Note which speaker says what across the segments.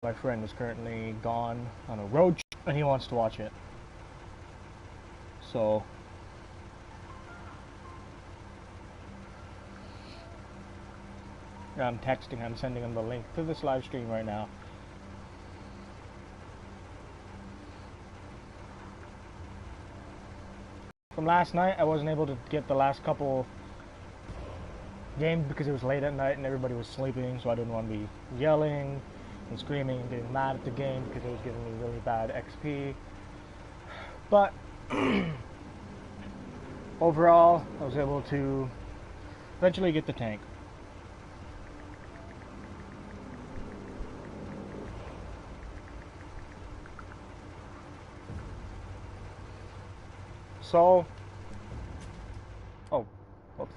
Speaker 1: My friend is currently gone on a road trip and he wants to watch it. So I'm sending him the link to this live stream right now. From last night, I wasn't able to get the last couple games because it was late at night and everybody was sleeping, so I didn't want to be yelling and screaming and getting mad at the game because it was giving me really bad XP. But overall, I was able to eventually get the tank. So, oh, whoops.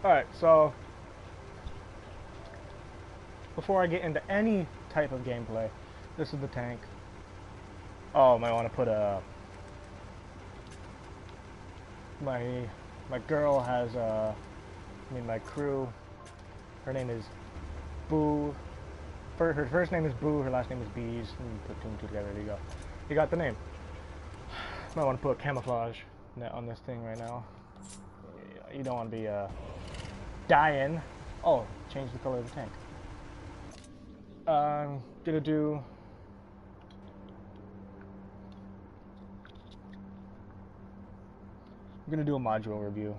Speaker 1: Alright, so before I get into any type of gameplay, this is the tank. Oh, I might want to put a... My girl has my crew, her name is Boo. Her first name is Boo, her last name is Bees. Put two and two together, there you go. You got the name. Might want to put camouflage net on this thing right now. You don't want to be dying. Oh, change the color of the tank. I'm gonna do a module review.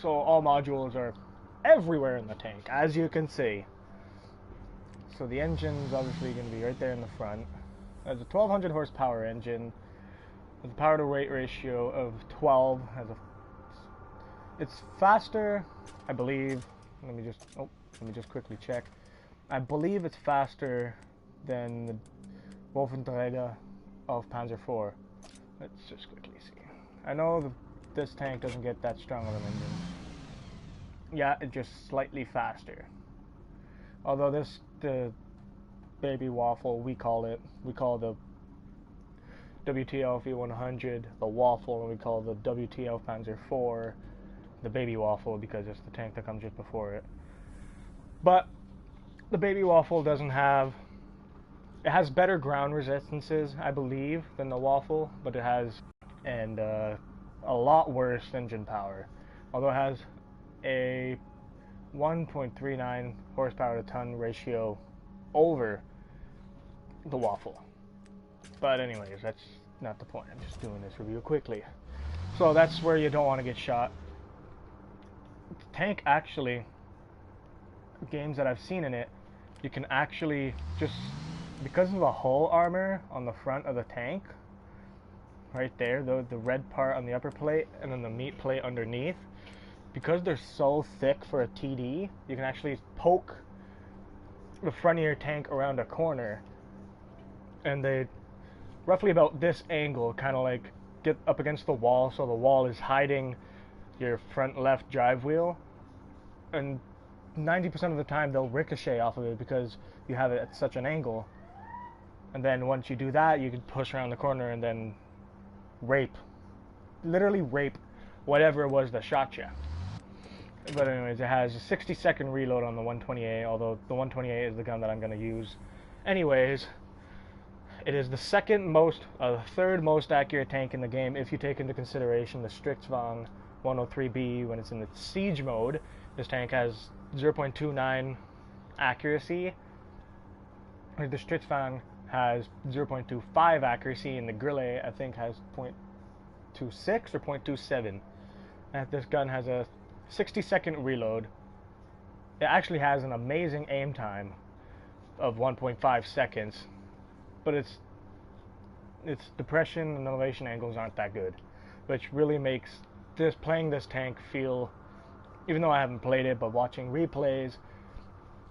Speaker 1: So all modules are everywhere in the tank, as you can see. So the engine's obviously going to be right there in the front. There's a 1200 horsepower engine with a power to weight ratio of 12. It's faster, I believe. Let me just quickly check. I believe it's faster than the Wolfenträger of Panzer IV. Let's just quickly see. I know this tank doesn't get that strong of an engine. Yeah, it's just slightly faster. Although the baby waffle, we call the WTF E-100 the waffle, and we call the WTF Panzer IV the baby waffle because it's the tank that comes just before it. But the baby waffle it has better ground resistances, I believe, than the waffle, but it has a lot worse engine power. Although it has a 1.39 horsepower to ton ratio over the waffle. But anyways, that's not the point. I'm just doing this review quickly. So that's where you don't want to get shot. The tank actually, games that I've seen in it, you can actually just, because of the hull armor on the front of the tank, right there, the red part on the upper plate and then the meat plate underneath, because they're so thick for a TD, you can actually poke the front of your tank around a corner and they roughly about this angle kind of like get up against the wall, so the wall is hiding your front left drive wheel, and 90% of the time they'll ricochet off of it because you have it at such an angle. And then once you do that, you can push around the corner and then literally rape whatever it was that shot you. But anyways, it has a 60-second reload on the 128, although the 128 is the gun that I'm going to use. Anyways, it is the third most accurate tank in the game if you take into consideration the Strickzwang 103B when it's in the siege mode. This tank has 0.29 accuracy. The Strickzwang has 0.25 accuracy, and the Grille, I think, has 0.26 or 0.27. And this gun has a 60-second reload, It actually has an amazing aim time of 1.5 seconds, but its depression and elevation angles aren't that good, which really makes playing this tank feel, even though I haven't played it, but watching replays,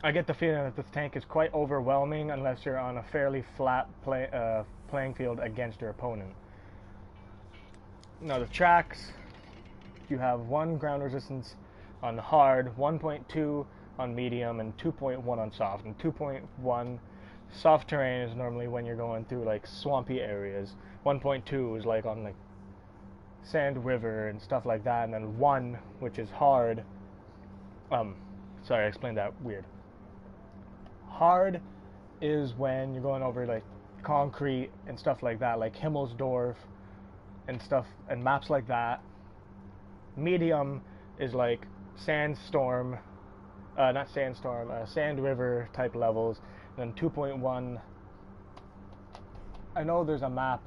Speaker 1: I get the feeling that this tank is quite overwhelming unless you're on a fairly flat playing field against your opponent. Now the tracks, you have 1 ground resistance on hard, 1.2 on medium, and 2.1 on soft. And 2.1 soft terrain is normally when you're going through like swampy areas. 1.2 is like on like sand river and stuff like that, and then 1, which is hard. Sorry, I explained that weird. Hard is when you're going over like concrete and stuff like that, like Himmelsdorf and stuff, and maps like that. Medium is like sandstorm, not sandstorm, sand river type levels. And then 2.1, I know there's a map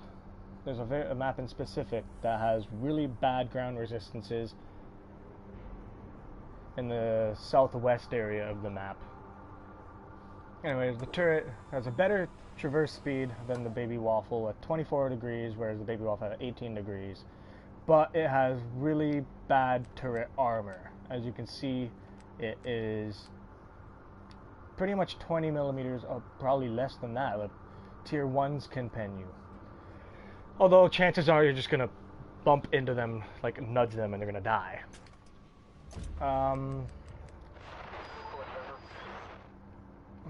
Speaker 1: in specific that has really bad ground resistances in the southwest area of the map. Anyways, the turret has a better traverse speed than the Baby Waffle at 24 degrees, whereas the Baby Waffle at 18 degrees. But it has really bad turret armor. As you can see, it is pretty much 20 millimeters, or probably less than that. Like, tier 1s can pen you. Although chances are you're just going to bump into them, like nudge them, and they're going to die.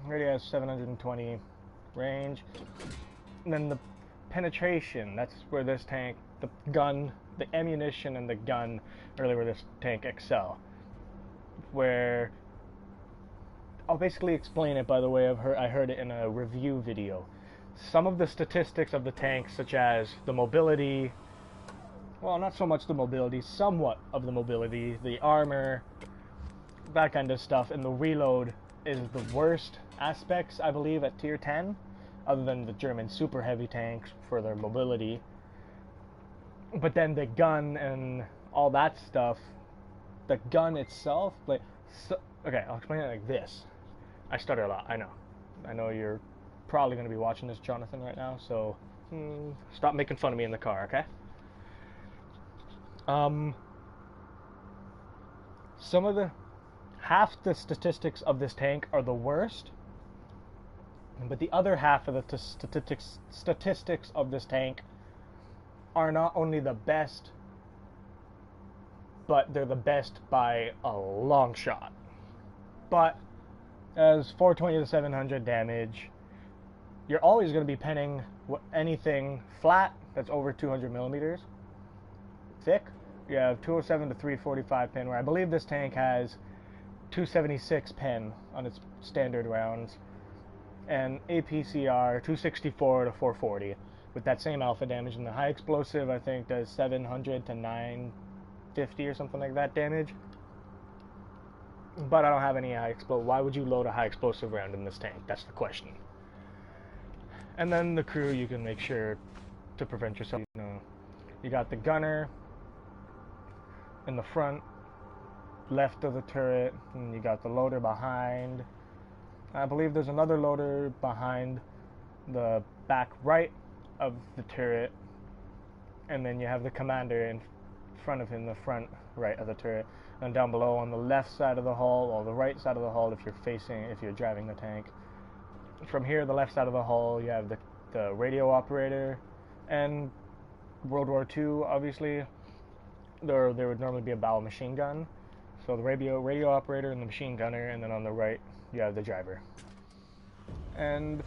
Speaker 1: Already has 720 range. And then the penetration, that's where this tank, the gun, the ammunition and the gun, really where this tank excel. Where, I'll basically explain it by the way I heard it in a review video. Some of the statistics of the tank, such as the mobility, well, not so much the mobility, somewhat of the mobility, the armor, that kind of stuff, and the reload is the worst aspects, I believe, at tier 10, other than the German super heavy tanks for their mobility. But then the gun and all that stuff, the gun itself, like, okay, I'll explain it like this. I stutter a lot, I know you're probably going to be watching this, Jonathan, right now, so stop making fun of me in the car, okay? Half the statistics of this tank are the worst, but the other half of the statistics of this tank are not only the best, but they're the best by a long shot. But as 420 to 700 damage, you're always going to be penning anything flat that's over 200 millimeters thick. You have 207 to 345 pin, where I believe this tank has 276 pen on its standard rounds, and APCR 264 to 440 with that same alpha damage. And the high explosive, I think, does 700 to 950 or something like that damage. But I don't have any high explosive. Why would you load a high explosive round in this tank? That's the question. And then the crew, you can make sure to prevent yourself. You got the gunner in the front left of the turret, and you got the loader behind. I believe there's another loader behind the back right of the turret, and then you have the commander in front of him, the front right of the turret. And down below on the left side of the hull, or the right side of the hull if you're driving the tank. From here, the left side of the hull, you have the radio operator, and World War II, obviously, there would normally be a bow machine gun. So the radio operator and the machine gunner, and then on the right, you have the driver. And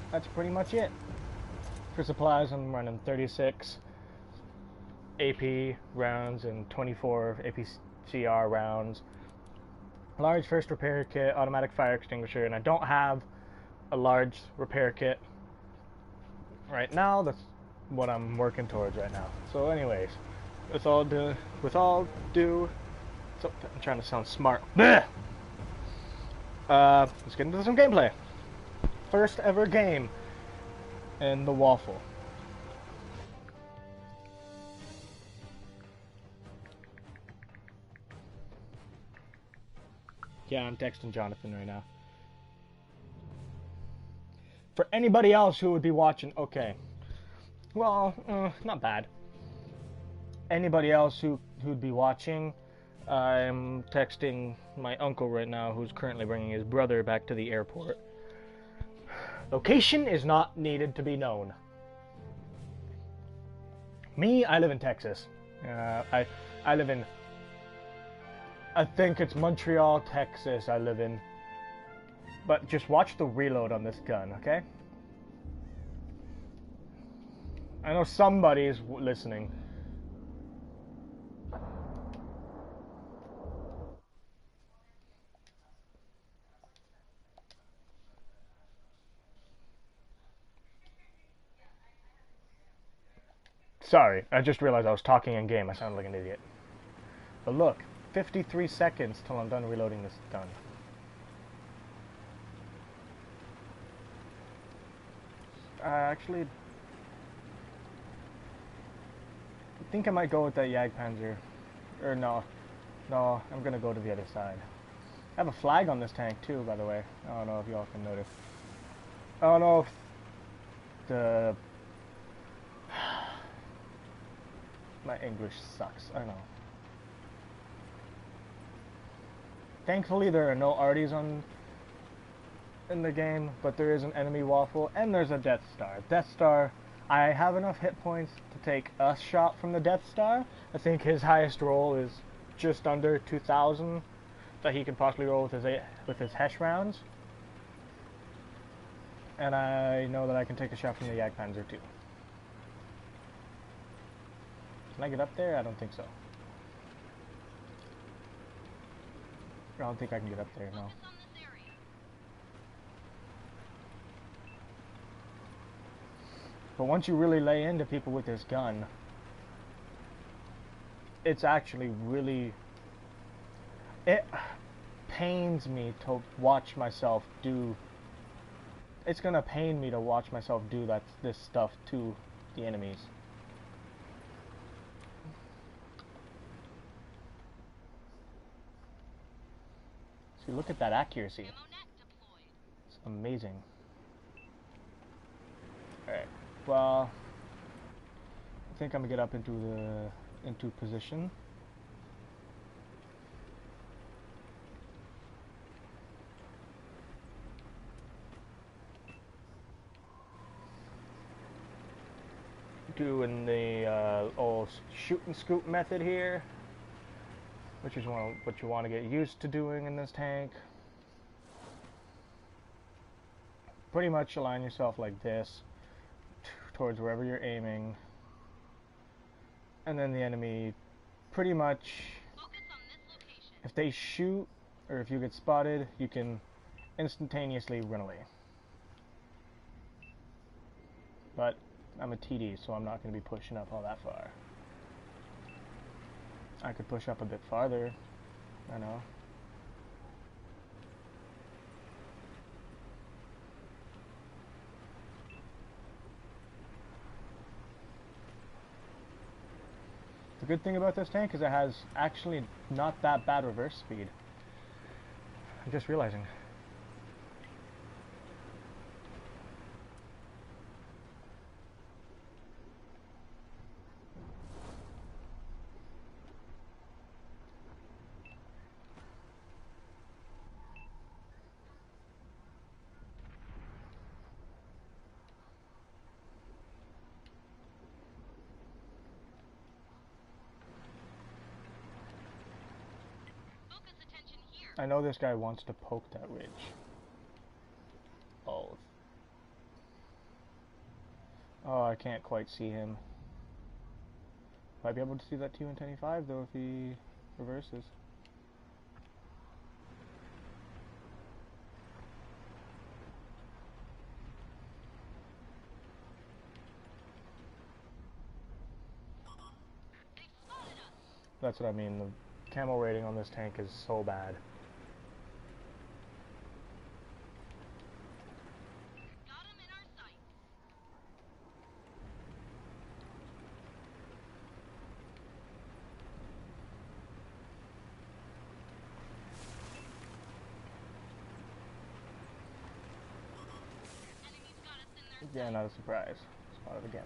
Speaker 1: that's pretty much it. For supplies, I'm running 36 AP rounds and 24 APCR rounds. Large first repair kit, automatic fire extinguisher, and I don't have a large repair kit right now. That's what I'm working towards right now. So anyways, with all due, so I'm trying to sound smart. Let's get into some gameplay. First ever game in the Waffle. Yeah, I'm texting Jonathan right now. For anybody else who would be watching, okay. Well, not bad. Anybody else who'd be watching, I'm texting my uncle right now, who's currently bringing his brother back to the airport. Location is not needed to be known. Me, I live in Texas. I live in, I think it's Montreal, Texas I live in. But just watch the reload on this gun, okay? I know somebody's listening. Sorry, I just realized I was talking in game. I sounded like an idiot. But look, 53 seconds till I'm done reloading this gun. Actually, I think I might go with that Jagdpanzer. Or no, I'm gonna go to the other side. I have a flag on this tank too, by the way. I don't know if y'all can notice. I don't know if the... My English sucks, I know. Thankfully there are no arties in the game, but there is an enemy waffle, and there's a Death Star. Death Star, I have enough hit points to take a shot from the Death Star. I think his highest roll is just under 2,000 that he can possibly roll with his Hesh rounds. And I know that I can take a shot from the Jagdpanzer too. Can I get up there? I don't think so. I don't think I can get up there, no. But once you really lay into people with this gun, it's actually really... It pains me to watch myself do... It's gonna pain me to watch myself do this stuff to the enemies. See, look at that accuracy. It's amazing. Alright, well, I think I'm gonna get up into position. Doing the old shoot and scoop method here, which is what you want to get used to doing in this tank. Pretty much align yourself like this towards wherever you're aiming, and then the enemy pretty much, if they shoot or if you get spotted, you can instantaneously run away. But I'm a TD, so I'm not going to be pushing up all that far. I could push up a bit farther, I know. The good thing about this tank is it has actually not that bad reverse speed. I'm just realizing. I know this guy wants to poke that ridge. Oh. Oh, I can't quite see him. Might be able to see that T-125 though if he reverses. That's what I mean. The camo rating on this tank is so bad. Yeah, not a surprise. Spot it again.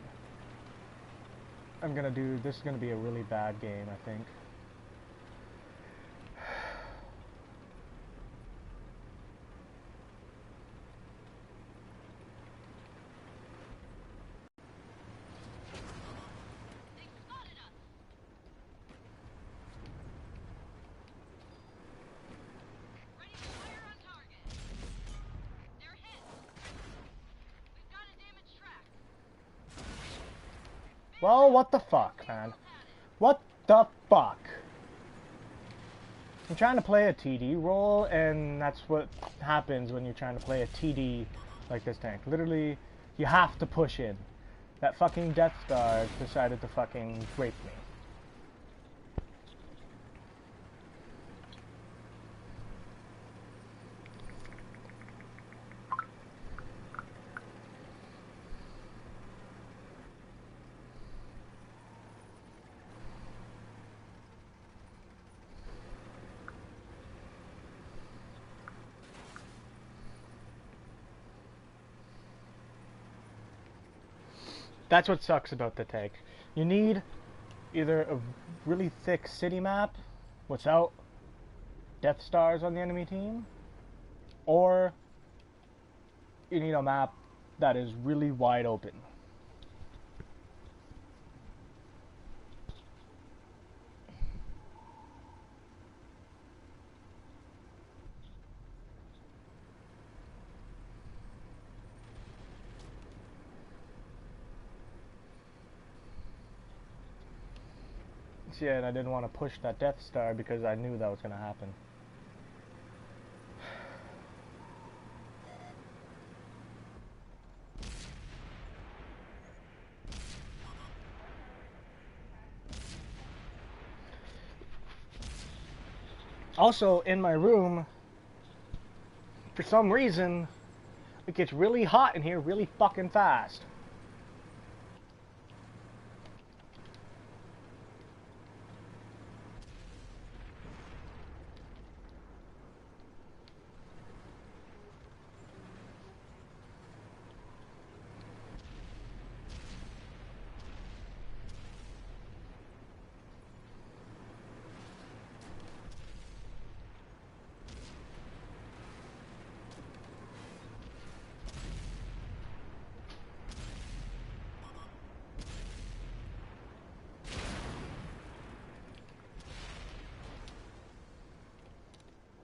Speaker 1: I'm gonna do, this is gonna be a really bad game, I think. Well, what the fuck, man? What the fuck? I'm trying to play a TD role, and that's what happens when you're trying to play a TD like this tank. Literally, you have to push in. That fucking Death Star decided to fucking rape me. That's what sucks about the tank. You need either a really thick city map without Death Stars on the enemy team, or you need a map that is really wide open. Yeah, and I didn't want to push that Death Star because I knew that was going to happen. Also, in my room, for some reason, it gets really hot in here really fucking fast.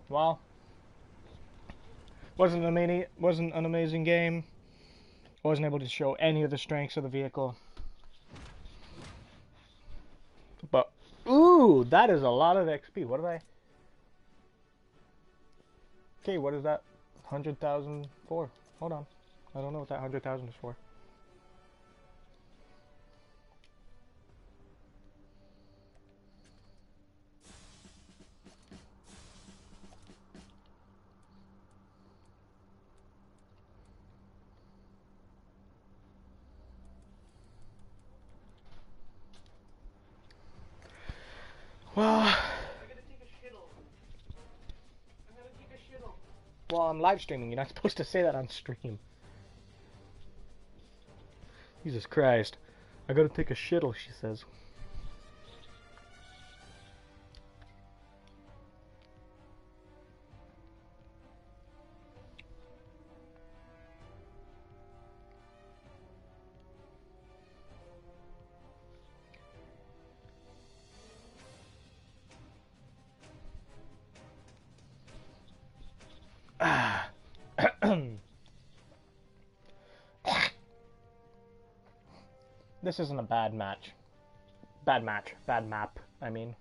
Speaker 1: Well, wasn't an amazing game. Wasn't able to show any of the strengths of the vehicle. But ooh, that is a lot of XP. What did I? Okay, what is that? 100,000 for? Hold on, I don't know what that 100,000 is for. Well, well, I'm live streaming. You're not supposed to say that on stream. Jesus Christ. I gotta take a shittle, she says. This isn't a bad match. Bad map, I mean.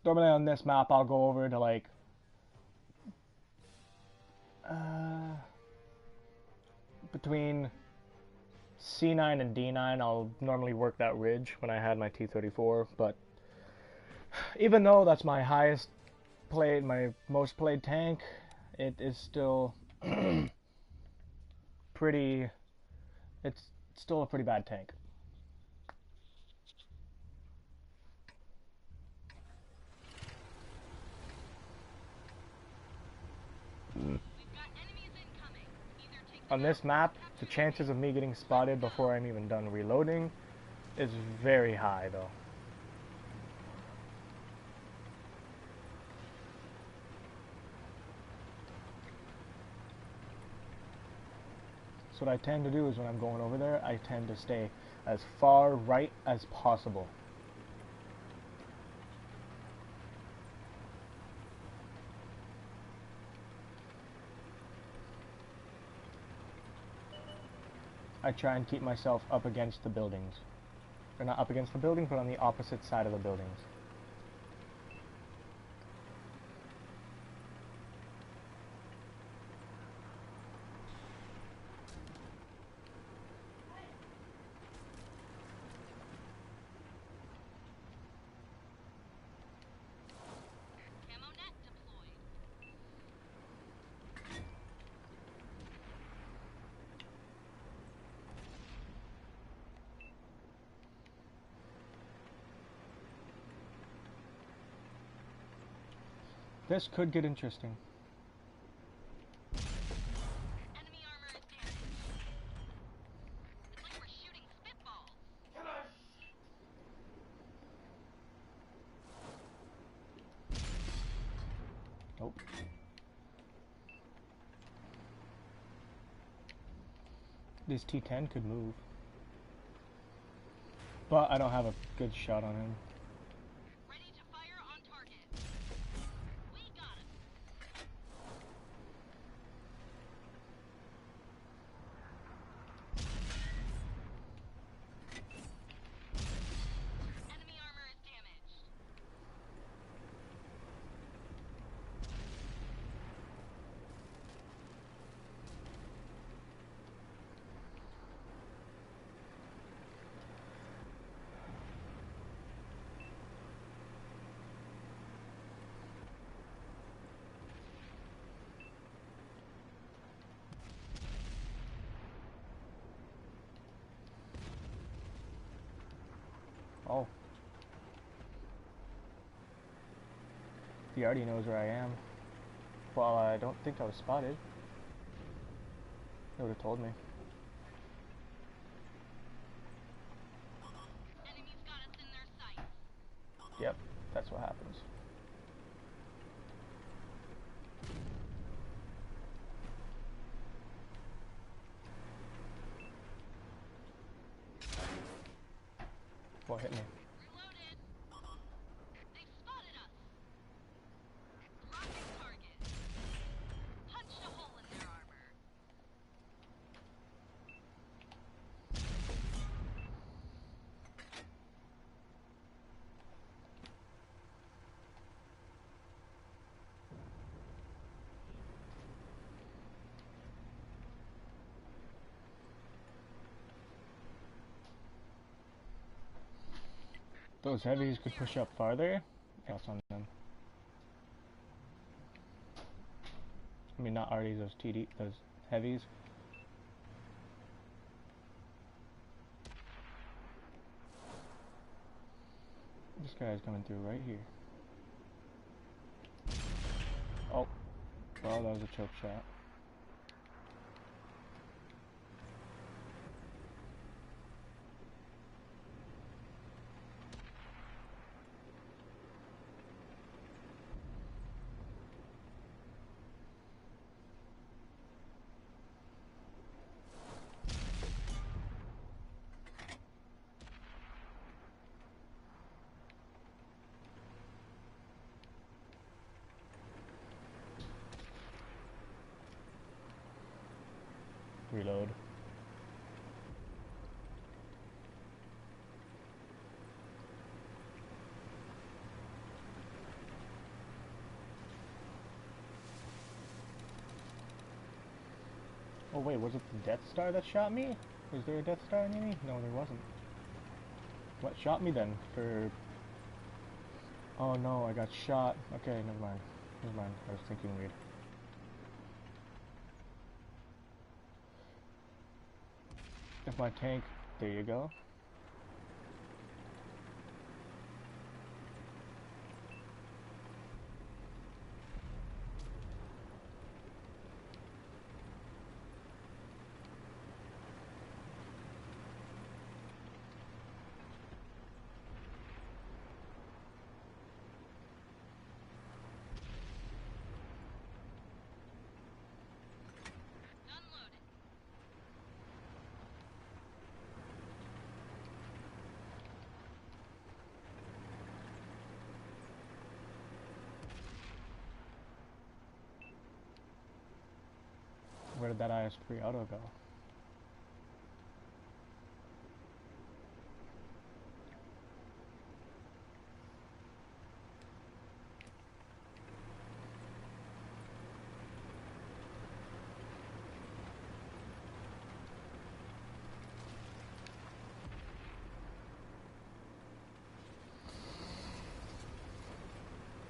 Speaker 1: Normally on this map I'll go over to like between C9 and D9 I'll normally work that ridge when I had my T-34, but even though that's my highest played, my most played tank, it is still pretty, it's still a pretty bad tank. On this map, the chances of me getting spotted before I'm even done reloading is very high, though. So what I tend to do is when I'm going over there, I tend to stay as far right as possible. I try and keep myself up against the buildings. Or not up against the buildings, but on the opposite side of the buildings. This could get interesting.
Speaker 2: Enemy armor is damaged. It's like we're shooting spitballs.
Speaker 1: Nope. This T10 could move. But I don't have a good shot on him.
Speaker 2: Ready to fire on target. We got him. Enemy armor is damaged.
Speaker 1: Oh. He already knows where I am. Well, I don't think I was spotted. They would have told me.
Speaker 2: Enemies got us in their sights.
Speaker 1: Yep, that's what happens. What hit me?
Speaker 2: Reloaded. They've spotted us. Blocking target. Punched a hole in their armor.
Speaker 1: Those heavies could push up farther. Else on them. I mean, not RDs, those TD, those heavies. This guy's coming through right here. Oh, well, that was a choke shot. Reload. Oh wait, was it the Death Star that shot me? Was there a Death Star near me? No, there wasn't. What shot me then? For... Oh no, I got shot. Okay, never mind. Never mind, I was thinking weird. If my tank... There you go. Where did that IS-3 auto go?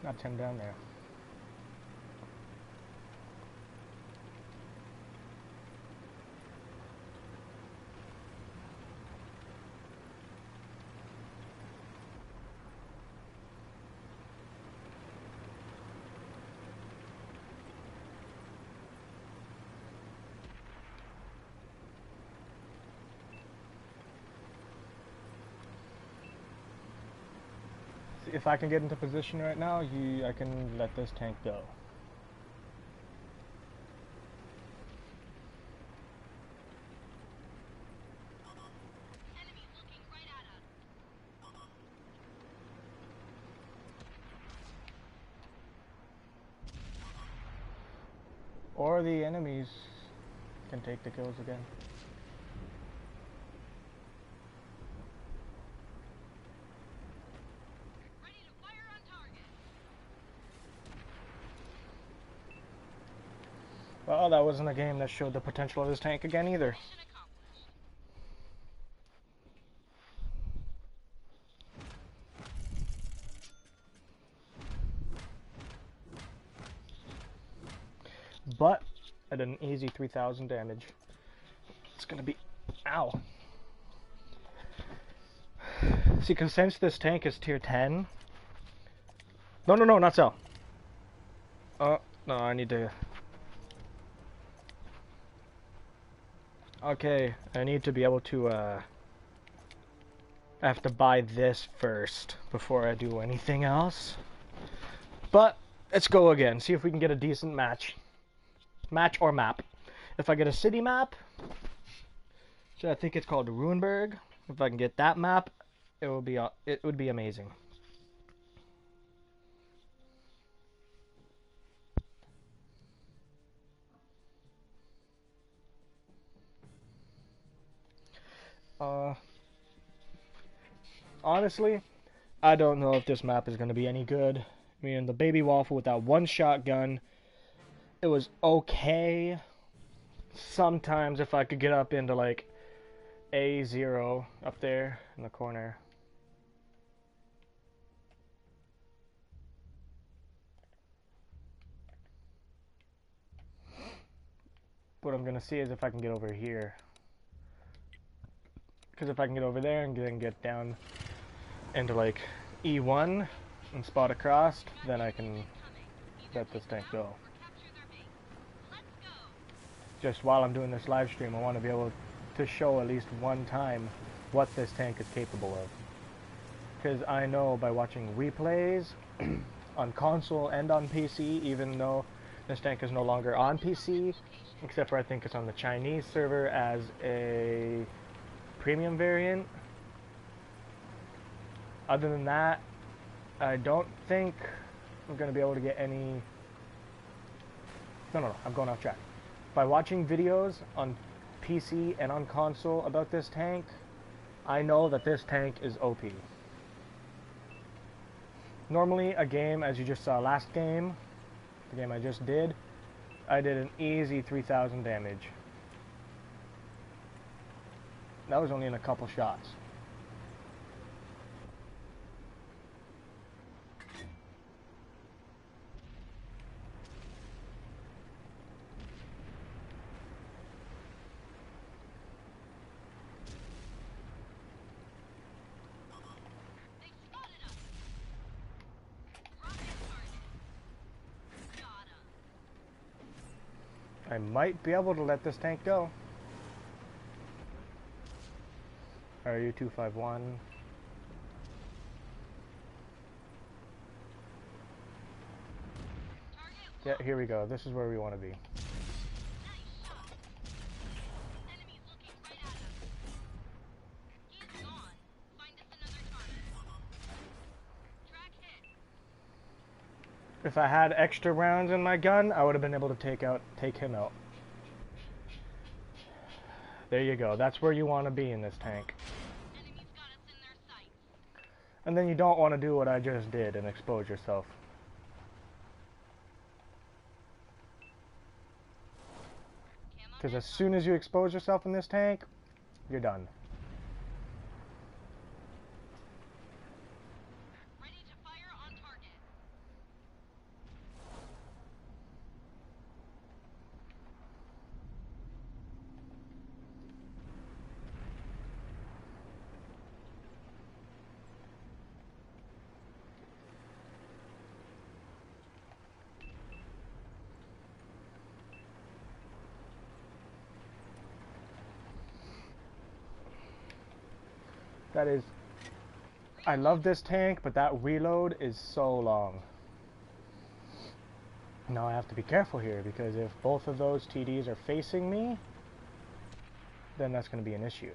Speaker 1: Not him down there. If I can get into position right now, I can let this tank go.
Speaker 2: Enemies looking right at us.
Speaker 1: Or the enemies can take the kills again.
Speaker 2: Ready to fire on target.
Speaker 1: Well, that wasn't a game that showed the potential of this tank again either.
Speaker 2: Mission accomplished.
Speaker 1: But at an easy 3,000 damage. It's gonna be... Ow. See, because since this tank is tier 10... No, not so. Oh, no, I need to... Okay, I need to be able to, I have to buy this first before I do anything else. But, let's go again, see if we can get a decent match. Match or map. If I get a city map, so I think it's called Ruinberg. If I can get that map, it would be amazing. Honestly, I don't know if this map is going to be any good. I mean, the baby waffle with that one shotgun, it was okay. Sometimes if I could get up into like A0 up there in the corner. What I'm going to see is if I can get over here. Because if I can get over there and then get down into like E1 and spot across, then I can let this tank go. Just while I'm doing this live stream, I want to be able to show at least one time what this tank is capable of. Because I know by watching replays on console and on PC, even though this tank is no longer on PC, except for I think it's on the Chinese server as a premium variant. Other than that, I don't think I'm going to be able to get any... No, I'm going off track. By watching videos on PC and on console about this tank, I know that this tank is OP. Normally, a game, as you just saw last game, the game I just did, I did an easy 3,000 damage. That was only in a couple shots.
Speaker 2: They spotted us. Rocket target. Got 'em.
Speaker 1: I might be able to let this tank go. RU-251. Yeah, here we go. This is where we want to be.
Speaker 2: Nice shot. Enemies looking right at us. He's gone. Find us another target. Track hit.
Speaker 1: If I had extra rounds in my gun, I would have been able to take him out. There you go. That's where you want to be in this tank.
Speaker 2: Enemies got us in their sights.
Speaker 1: And then you don't want to do what I just did and expose yourself. Because as soon as you expose yourself in this tank, you're done.
Speaker 2: Ready to fire on target.
Speaker 1: That is... I love this tank, but that reload is so long. Now I have to be careful here, because if both of those TDs are facing me, then that's going to be an issue.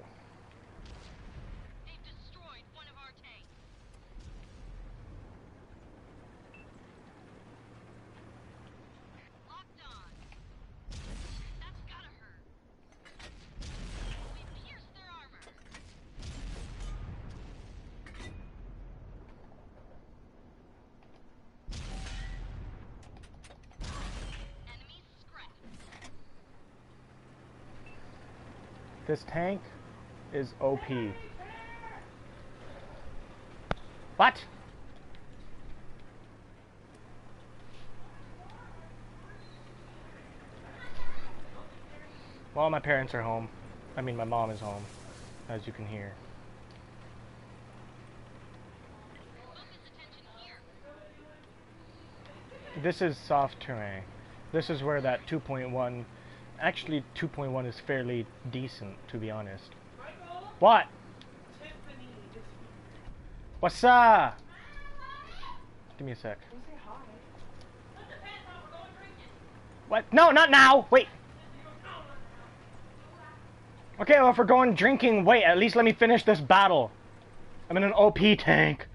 Speaker 2: They've destroyed one of our tanks. Locked on. That's gotta hurt. We pierced their armor. Enemy scrapped.
Speaker 1: This tank is OP. What? Well, my parents are home. I mean, my mom is home, as you can hear.
Speaker 2: Focus attention here.
Speaker 1: This is soft terrain. This is where that 2.1... Actually, 2.1 is fairly decent, to be honest.
Speaker 3: Michael?
Speaker 1: What?
Speaker 3: Tiffany.
Speaker 1: What's up? Give me a sec.
Speaker 3: Don't say hi.
Speaker 1: What? No, not now! Wait! Okay, well, if we're going drinking, wait, at least let me finish this battle. I'm in an OP tank.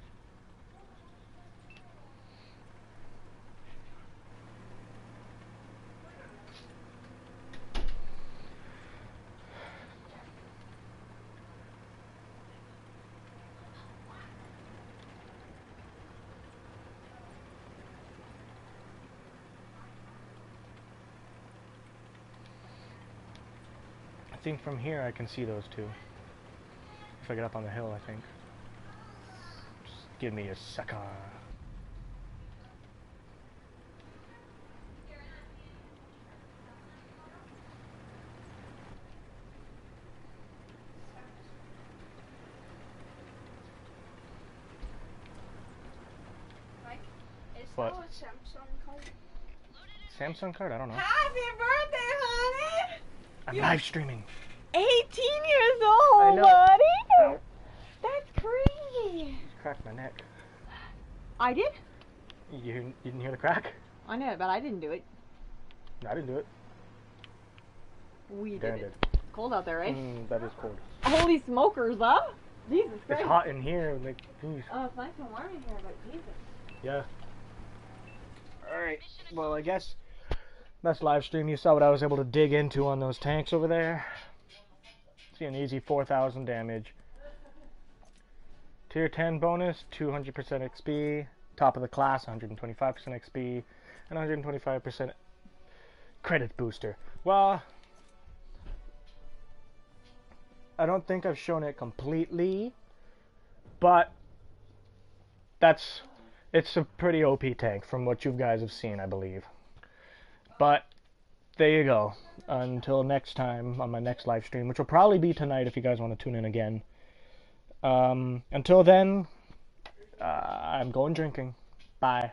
Speaker 1: I think from here I can see those two. If I get up on the hill, I think. Just give me a second.
Speaker 3: Mike, is
Speaker 1: What?
Speaker 3: that a Samsung card?
Speaker 1: Samsung card? I don't know.
Speaker 3: Happy birthday, honey!
Speaker 1: I'm
Speaker 3: You-
Speaker 1: live streaming.
Speaker 3: 18 years old,
Speaker 1: I know.
Speaker 3: buddy! That's crazy!
Speaker 1: Cracked my neck.
Speaker 3: I did?
Speaker 1: You didn't hear the crack?
Speaker 3: I know, but I didn't do it.
Speaker 1: No, I didn't do it.
Speaker 3: We
Speaker 1: Darren
Speaker 3: did
Speaker 1: did.
Speaker 3: it. Cold out there, right?
Speaker 1: That is cold.
Speaker 3: Holy smokers, huh? Jesus
Speaker 1: It's
Speaker 3: Christ.
Speaker 1: hot in here. Like, oof.
Speaker 3: Oh, it's nice and warm in here, but Jesus.
Speaker 1: Yeah. Alright, well, I guess that's live stream. You saw what I was able to dig into on those tanks over there. See an easy 4,000 damage. Tier 10 bonus, 200% XP. Top of the class, 125% XP. And 125% credit booster. Well, I don't think I've shown it completely, but it's a pretty OP tank from what you guys have seen, I believe. But there you go. Until next time on my next live stream, which will probably be tonight if you guys want to tune in again. Until then, I'm going drinking. Bye.